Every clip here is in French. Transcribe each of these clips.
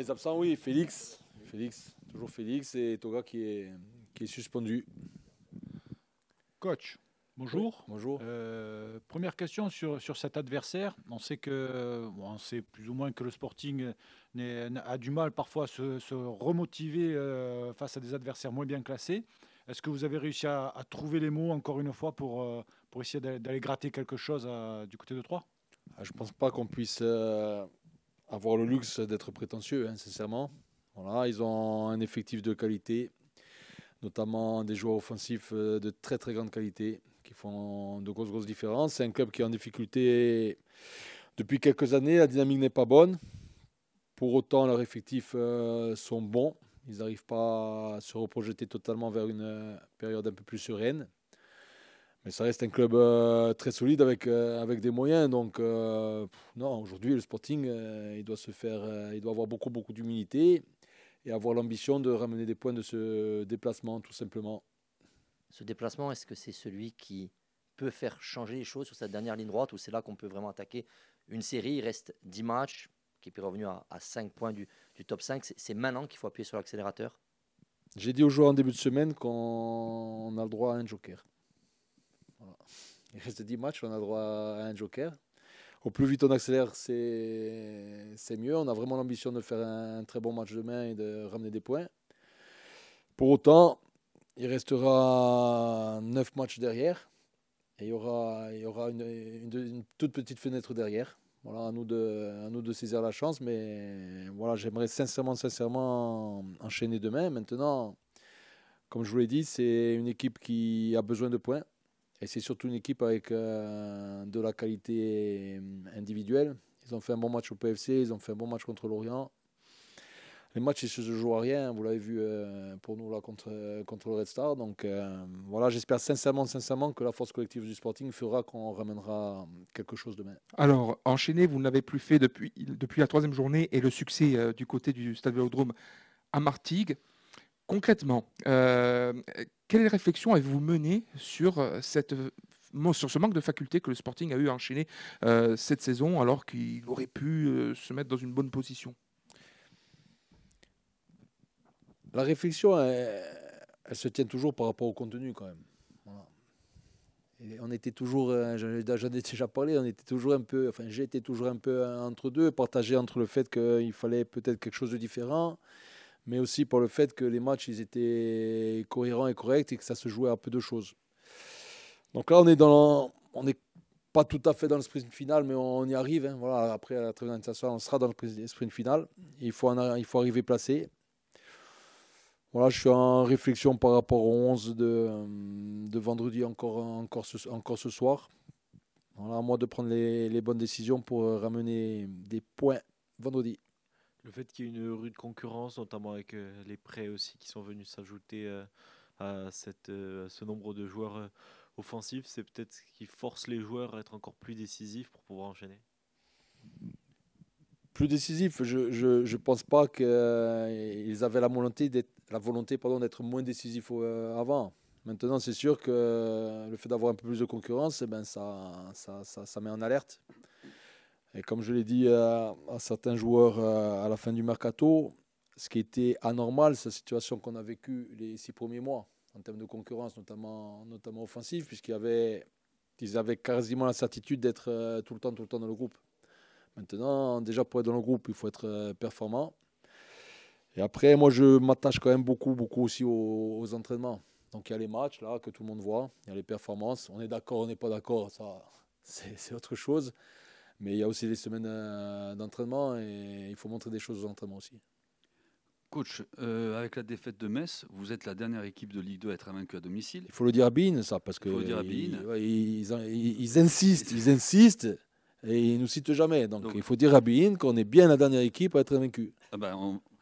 les absents, oui, Félix, toujours Félix et Toga qui est suspendu. Coach, bonjour. Oui, bonjour. Première question sur cet adversaire. On sait plus ou moins que le Sporting a du mal parfois à se remotiver face à des adversaires moins bien classés. Est-ce que vous avez réussi à trouver les mots encore une fois pour essayer d'aller gratter quelque chose du côté de Troyes? Je ne pense pas qu'on puisse avoir le luxe d'être prétentieux, sincèrement. Voilà, ils ont un effectif de qualité, notamment des joueurs offensifs de très très grande qualité qui font de grosses différences. C'est un club qui est en difficulté depuis quelques années. La dynamique n'est pas bonne. Pour autant, leurs effectifs sont bons. Ils n'arrivent pas à se reprojeter totalement vers une période un peu plus sereine. Mais ça reste un club très solide avec des moyens. Donc, non, aujourd'hui, le Sporting, il doit avoir beaucoup d'humilité et avoir l'ambition de ramener des points de ce déplacement, tout simplement. Ce déplacement, est-ce que c'est celui qui peut faire changer les choses sur cette dernière ligne droite ou c'est là qu'on peut vraiment attaquer une série? Il reste 10 matchs, qui est revenu à 5 points du top 5. C'est maintenant qu'il faut appuyer sur l'accélérateur? J'ai dit aux joueurs en début de semaine qu'on a le droit à un joker. Voilà. Il reste 10 matchs, on a le droit à un joker. Au plus vite on accélère, c'est mieux. On a vraiment l'ambition de faire un très bon match demain et de ramener des points. Pour autant, il restera 9 matchs derrière. Et il y aura une toute petite fenêtre derrière. Voilà, à nous de saisir la chance. Mais voilà, j'aimerais sincèrement enchaîner demain. Maintenant, comme je vous l'ai dit, c'est une équipe qui a besoin de points. Et c'est surtout une équipe avec de la qualité individuelle. Ils ont fait un bon match au PFC, ils ont fait un bon match contre Lorient. Les matchs, ils ne se jouent à rien, vous l'avez vu pour nous là contre le Red Star. Donc voilà, j'espère sincèrement que la force collective du Sporting fera qu'on ramènera quelque chose demain. Alors, enchaîner, vous ne l'avez plus fait depuis la troisième journée et le succès du côté du Stade Vélodrome à Martigues. Concrètement, quelle réflexion avez-vous menée sur ce manque de faculté que le Sporting a eu à enchaîner cette saison alors qu'il aurait pu se mettre dans une bonne position? La réflexion, elle se tient toujours par rapport au contenu quand même. Voilà. Et on était toujours, j'en ai déjà parlé, j'étais toujours un peu entre deux, partagé entre le fait qu'il fallait peut-être quelque chose de différent, mais aussi pour le fait que les matchs ils étaient cohérents et corrects et que ça se jouait à peu de choses. Donc là, on n'est pas tout à fait dans le sprint final, mais on y arrive. Voilà, après la trêve internationale, on sera dans le sprint final. Il faut arriver placé. Voilà, je suis en réflexion par rapport au 11 de vendredi encore ce soir. Voilà, à moi de prendre les bonnes décisions pour ramener des points vendredi. Le fait qu'il y ait une rude concurrence, notamment avec les prêts aussi qui sont venus s'ajouter à ce nombre de joueurs offensifs, c'est peut-être ce qui force les joueurs à être encore plus décisifs pour pouvoir enchaîner. Plus décisif, je ne pense pas qu'ils avaient la volonté d'être moins décisifs avant. Maintenant, c'est sûr que le fait d'avoir un peu plus de concurrence, ça met en alerte. Et comme je l'ai dit à certains joueurs à la fin du mercato, ce qui était anormal, c'est la situation qu'on a vécue les 6 premiers mois en termes de concurrence, notamment offensive, puisqu'ils avaient quasiment la certitude d'être tout le temps dans le groupe. Maintenant, déjà pour être dans le groupe, il faut être performant. Et après, moi, je m'attache quand même beaucoup aussi aux entraînements. Donc il y a les matchs là que tout le monde voit, il y a les performances. On est d'accord, on n'est pas d'accord, ça c'est autre chose. Mais il y a aussi les semaines d'entraînement et il faut montrer des choses aux entraînements aussi. Coach, avec la défaite de Metz, vous êtes la dernière équipe de Ligue 2 à être invaincue à domicile. Il faut le dire à Bein, ça, parce que ils insistent et ils ne nous citent jamais. Donc il faut dire à Bein qu'on est bien la dernière équipe à être invaincue.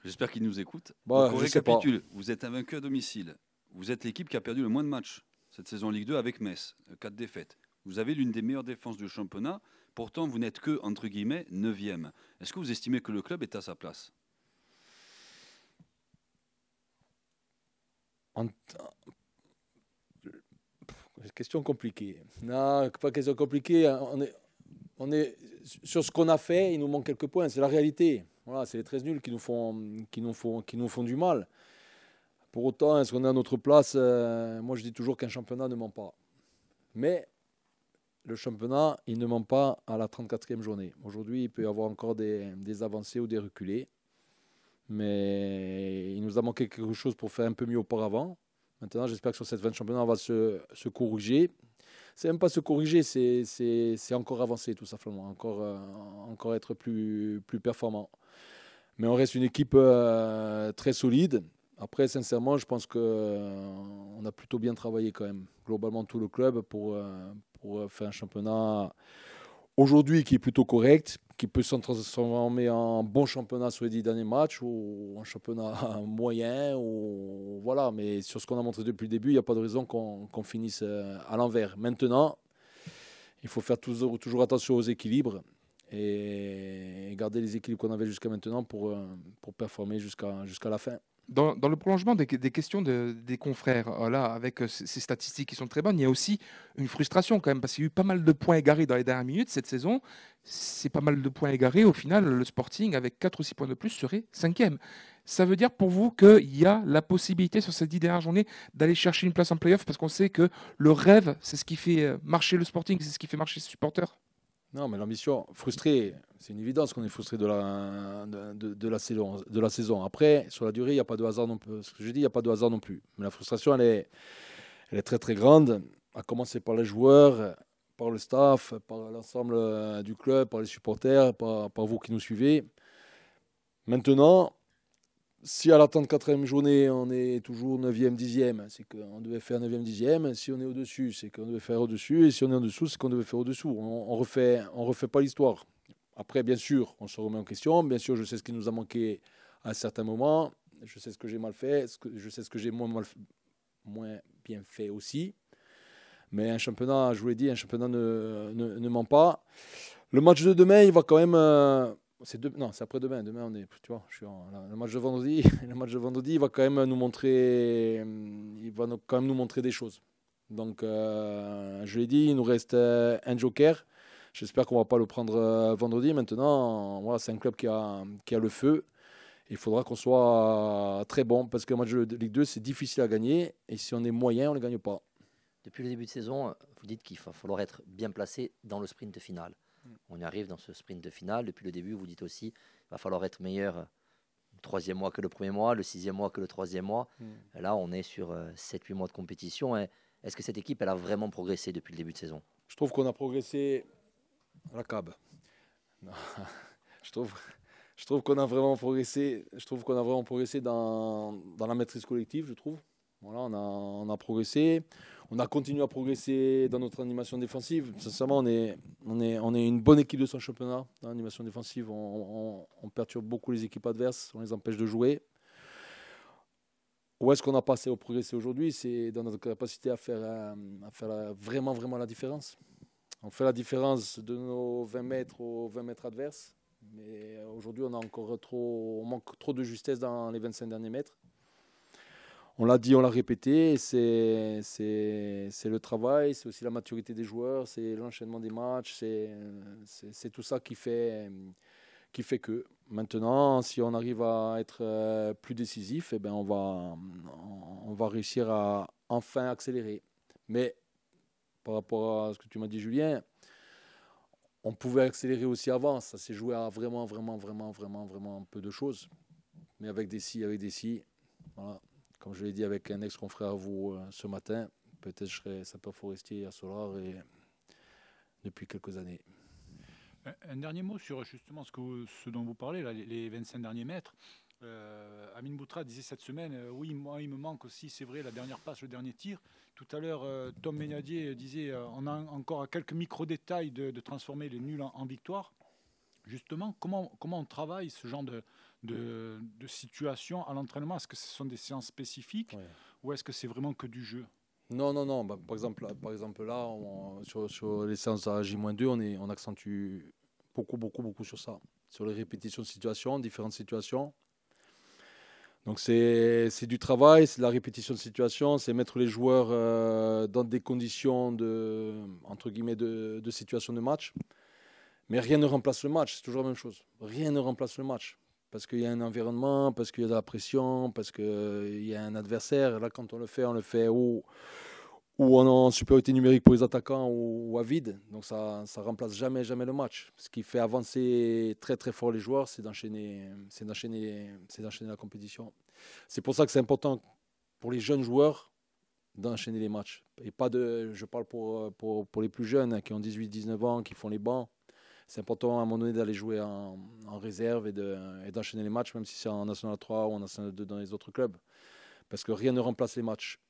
J'espère qu'il nous écoute. Bah, donc, on récapitule. Vous êtes invaincu à domicile. Vous êtes l'équipe qui a perdu le moins de matchs cette saison en Ligue 2 avec Metz, 4 défaites. Vous avez l'une des meilleures défenses du championnat. Pourtant, vous n'êtes que, entre guillemets, 9e. Est-ce que vous estimez que le club est à sa place? Question compliquée. Non, pas question compliquée. On est sur ce qu'on a fait, il nous manque quelques points. C'est la réalité. Voilà, c'est les 13 nuls qui nous font du mal. Pour autant, est-ce qu'on est à notre place? Moi, je dis toujours qu'un championnat ne ment pas. Mais le championnat, il ne ment pas à la 34e journée. Aujourd'hui, il peut y avoir encore des avancées ou des reculés. Mais il nous a manqué quelque chose pour faire un peu mieux auparavant. Maintenant, j'espère que sur cette fin de championnat, on va se corriger. C'est même pas se corriger, c'est encore avancer tout simplement, encore être plus performant. Mais on reste une équipe très solide. Après, sincèrement, je pense qu'on a plutôt bien travaillé quand même, globalement tout le club, pour faire un championnat aujourd'hui qui est plutôt correct, qui peut se transformer en bon championnat sur les 10 derniers matchs ou en championnat moyen. Voilà. Mais sur ce qu'on a montré depuis le début, il n'y a pas de raison qu'on finisse à l'envers. Maintenant, il faut faire toujours attention aux équilibres et garder les équilibres qu'on avait jusqu'à maintenant pour performer jusqu'à la fin. Dans le prolongement des questions des confrères, là, avec ces statistiques qui sont très bonnes, il y a aussi une frustration quand même, parce qu'il y a eu pas mal de points égarés dans les dernières minutes cette saison. C'est pas mal de points égarés. Au final, le Sporting, avec 4 ou 6 points de plus, serait 5e. Ça veut dire pour vous qu'il y a la possibilité sur ces 10 dernières journées d'aller chercher une place en play-off, parce qu'on sait que le rêve, c'est ce qui fait marcher le Sporting, c'est ce qui fait marcher ses supporters. Non, mais l'ambition, frustré, c'est une évidence qu'on est frustré de la saison. Après, sur la durée, il n'y a pas de hasard non plus. Ce que je dis, il n'y a pas de hasard non plus. Mais la frustration, elle est très très grande, à commencer par les joueurs, par le staff, par l'ensemble du club, par les supporters, par vous qui nous suivez. Maintenant, si à la 34e journée, on est toujours 9e, 10e, c'est qu'on devait faire 9e, 10e. Si on est au-dessus, c'est qu'on devait faire au-dessus. Et si on est en dessous, c'est qu'on devait faire au-dessous. On refait pas l'histoire. Après, bien sûr, on se remet en question. Bien sûr, je sais ce qui nous a manqué à certains moments. Je sais ce que j'ai mal fait. Je sais ce que j'ai moins bien fait aussi. Mais un championnat, je vous l'ai dit, un championnat ne ment pas. Le match de demain, il va quand même... Non, c'est après-demain. Demain, on est, tu vois, le match de vendredi. Le match de vendredi, il va quand même nous montrer, des choses. Donc, je l'ai dit, il nous reste un joker. J'espère qu'on va pas le prendre vendredi. Maintenant, voilà, c'est un club qui a le feu. Il faudra qu'on soit très bon parce que le match de Ligue 2, c'est difficile à gagner. Et si on est moyen, on ne le gagne pas. Depuis le début de saison, vous dites qu'il va falloir être bien placé dans le sprint final. On y arrive dans ce sprint final. Depuis le début, vous dites aussi qu'il va falloir être meilleur le 3e mois que le 1er mois, le 6e mois que le 3e mois. Là, on est sur 7-8 mois de compétition. Est-ce que cette équipe elle a vraiment progressé depuis le début de saison? Je trouve qu'on a progressé à la CAB. Non. Je trouve qu'on a vraiment progressé. Je trouve qu'on a vraiment progressé dans la maîtrise collective, je trouve. Voilà, on a progressé. On a continué à progresser dans notre animation défensive. Sincèrement, on est une bonne équipe de son championnat. Dans l'animation défensive, on perturbe beaucoup les équipes adverses. On les empêche de jouer. Où est-ce qu'on a passé au progresser aujourd'hui? C'est dans notre capacité à faire vraiment, vraiment la différence. On fait la différence de nos 20 mètres aux 20 mètres adverses. Mais aujourd'hui, on manque trop de justesse dans les 25 derniers mètres. On l'a dit, on l'a répété, c'est le travail, c'est aussi la maturité des joueurs, c'est l'enchaînement des matchs, c'est tout ça qui fait que maintenant, si on arrive à être plus décisif, eh ben on va réussir à enfin accélérer. Mais par rapport à ce que tu m'as dit, Julien, on pouvait accélérer aussi avant. Ça s'est joué à vraiment peu de choses. Mais avec des si, voilà. Comme je l'ai dit avec un ex-confrère à vous ce matin, peut-être je serai sapeur forestier à Solar depuis quelques années. Un dernier mot sur justement ce dont vous parlez, là, les 25 derniers mètres. Amine Boutra disait cette semaine, oui, moi il me manque aussi, c'est vrai, la dernière passe, le dernier tir. Tout à l'heure, Tom Ménadier disait, on a encore à quelques micro-détails de transformer les nuls en victoire. Justement, comment on travaille ce genre de situation à l'entraînement? Est-ce que ce sont des séances spécifiques ou est-ce que c'est vraiment que du jeu? Non. Bah, par exemple là, sur les séances à J-2, on accentue beaucoup sur ça. Sur les répétitions de situations, différentes situations. Donc c'est du travail, c'est de la répétition de situation, c'est mettre les joueurs dans des conditions entre guillemets de situation de match. Mais rien ne remplace le match, c'est toujours la même chose. Rien ne remplace le match. parce qu'il y a un environnement, parce qu'il y a de la pression, parce qu'il y a un adversaire. Là, quand on le fait ou en supériorité numérique pour les attaquants ou à vide. Donc ça remplace jamais le match. Ce qui fait avancer très très fort les joueurs, c'est d'enchaîner la compétition. C'est pour ça que c'est important pour les jeunes joueurs d'enchaîner les matchs. Et je parle pour les plus jeunes, hein, qui ont 18-19 ans, qui font les bancs. C'est important à un moment donné d'aller jouer en réserve et d'enchaîner les matchs, même si c'est en National 3 ou en National 2 dans les autres clubs. Parce que rien ne remplace les matchs.